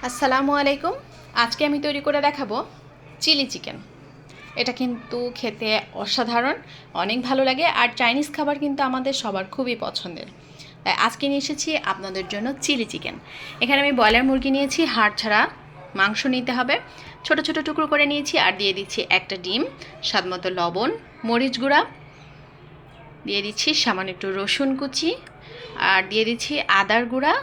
আসসালামু আলাইকুম। আজকে আমি তৈরি করে দেখাবো চিলি চিকেন। এটা কিন্তু খেতে অসাধারণ, অনেক ভালো লাগে। আর চাইনিজ খাবার কিন্তু আমাদের সবার খুবই পছন্দের। তাই আজকে নিয়ে এসেছি আপনাদের জন্য চিলি চিকেন। এখানে আমি ব্রয়লার মুরগি নিয়েছি, হাড় ছাড়া মাংস নিতে হবে। ছোট ছোট টুকরো করে নিয়েছি আর দিয়ে দিচ্ছি একটা ডিম, স্বাদমতো লবণ, মরিচ গুঁড়া, দিয়ে দিচ্ছি সামান্য একটু রসুন কুচি, আর দিয়ে দিচ্ছি আদার গুঁড়া,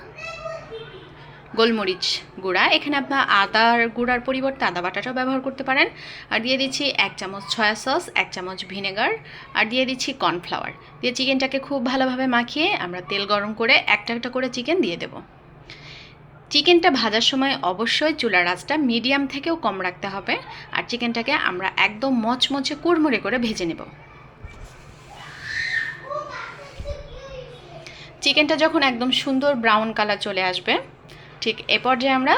গোলমরিচ গুঁড়া। এখানে আপনার আদার গুঁড়ার পরিবর্তে আদা বাটাটাও ব্যবহার করতে পারেন। আর দিয়ে দিচ্ছি 1 চামচ সয়া সস, 1 চামচ ভিনেগার, আর দিয়ে দিচ্ছি কর্নফ্লাওয়ার। দিয়ে চিকেনটাকে খুব ভালোভাবে মাখিয়ে আমরা তেল গরম করে একটা একটা করে চিকেন দিয়ে দেব। চিকেনটা ভাজার সময় অবশ্যই চুলার আঁচটা মিডিয়াম থেকেও কম রাখতে হবে। আর চিকেনটাকে আমরা একদম মচমচে কুড়মুড়ে করে ভেজে নেব। চিকেনটা যখন একদম সুন্দর ব্রাউন কালার চলে আসবে, ঠিক এ পর্যায়ে আমরা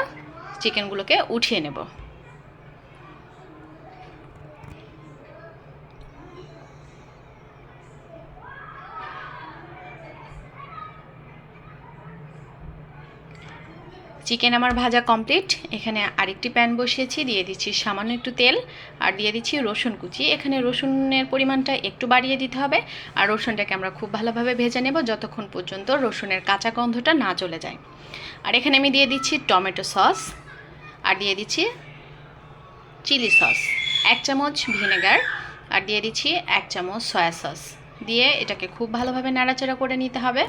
চিকেনগুলোকে উঠিয়ে নেব। চিকেন আমার ভাজা কমপ্লিট। এখানে আরেকটি প্যান বসিয়েছি, দিয়ে দিচ্ছি সামান্য একটু তেল, আর দিয়ে দিচ্ছি রসুন কুচি। এখানে রসুনের পরিমাণটা একটু বাড়িয়ে দিতে হবে। আর রসুনটাকে আমরা খুব ভালোভাবে ভেজে নেব যতক্ষণ পর্যন্ত রসুনের কাঁচা গন্ধটা না চলে যায়। আর এখানে আমি দিয়ে দিচ্ছি টমেটো সস, আর দিয়ে দিচ্ছি চিলি সস, 1 চামচ ভিনেগার, আর দিয়ে দিচ্ছি 1 চামচ সয়া সস। দিয়ে এটাকে খুব ভালোভাবে নাড়াচাড়া করে নিতে হবে।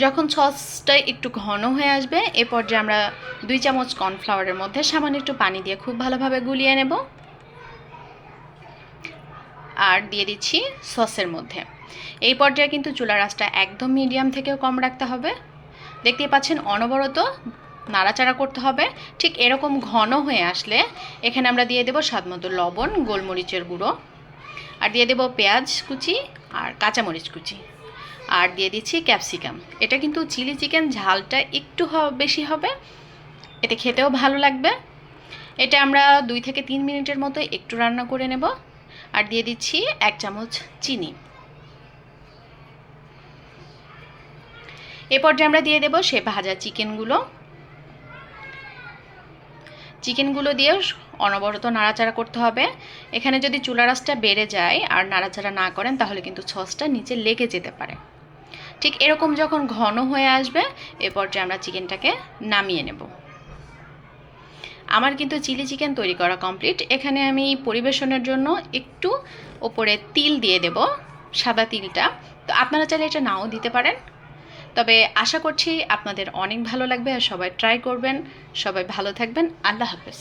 যখন সসটা একটু ঘন হয়ে আসবে, এ পর্যায়ে আমরা 2 চামচ কর্নফ্লাওয়ারের মধ্যে সামান্য একটু পানি দিয়ে খুব ভালোভাবে গুলিয়ে নেব। আর দিয়ে দিচ্ছি সসের মধ্যে। এই পর্যায়ে কিন্তু চুলার আঁচটা একদম মিডিয়াম থেকেও কম রাখতে হবে। দেখতেই পাচ্ছেন অনবরত নাড়াচাড়া করতে হবে। ঠিক এরকম ঘন হয়ে আসলে এখানে আমরা দিয়ে দেব স্বাদমতো লবণ, গোলমরিচের গুঁড়ো, আর দিয়ে দেব পেঁয়াজ কুচি আর কাঁচামরিচ কুচি, আর দিয়ে দিচ্ছি ক্যাপসিকাম। এটা কিন্তু চিলি চিকেন ঝালটা একটু বেশি হবে, এতে খেতেও ভালো লাগবে। এটা আমরা 2 থেকে 3 মিনিটের মতো একটু রান্না করে নেব। আর দিয়ে দিচ্ছি 1 চামচ চিনি। এ পর্যায়ে আমরা দিয়ে দেব সে ভাজা চিকেনগুলো দিয়ে অনবরত নাড়াচাড়া করতে হবে। এখানে যদি চুলার আঁচটা বেড়ে যায় আর নাড়াচাড়া না করেন তাহলে কিন্তু সসটা নিচে লেগে যেতে পারে। ঠিক এরকম যখন ঘন হয়ে আসবে, এ পর্যায়ে আমরা চিকেনটাকে নামিয়ে নেব। আমার কিন্তু চিলি চিকেন তৈরি করা কমপ্লিট। এখানে আমি পরিবেশনের জন্য একটু ওপরে তিল দিয়ে দেব, সাদা তিলটা। তো আপনারা চাইলে এটা নাও দিতে পারেন। তবে আশা করছি আপনাদের অনেক ভালো লাগবে আর সবাই ট্রাই করবেন। সবাই ভালো থাকবেন। আল্লাহ হাফেজ।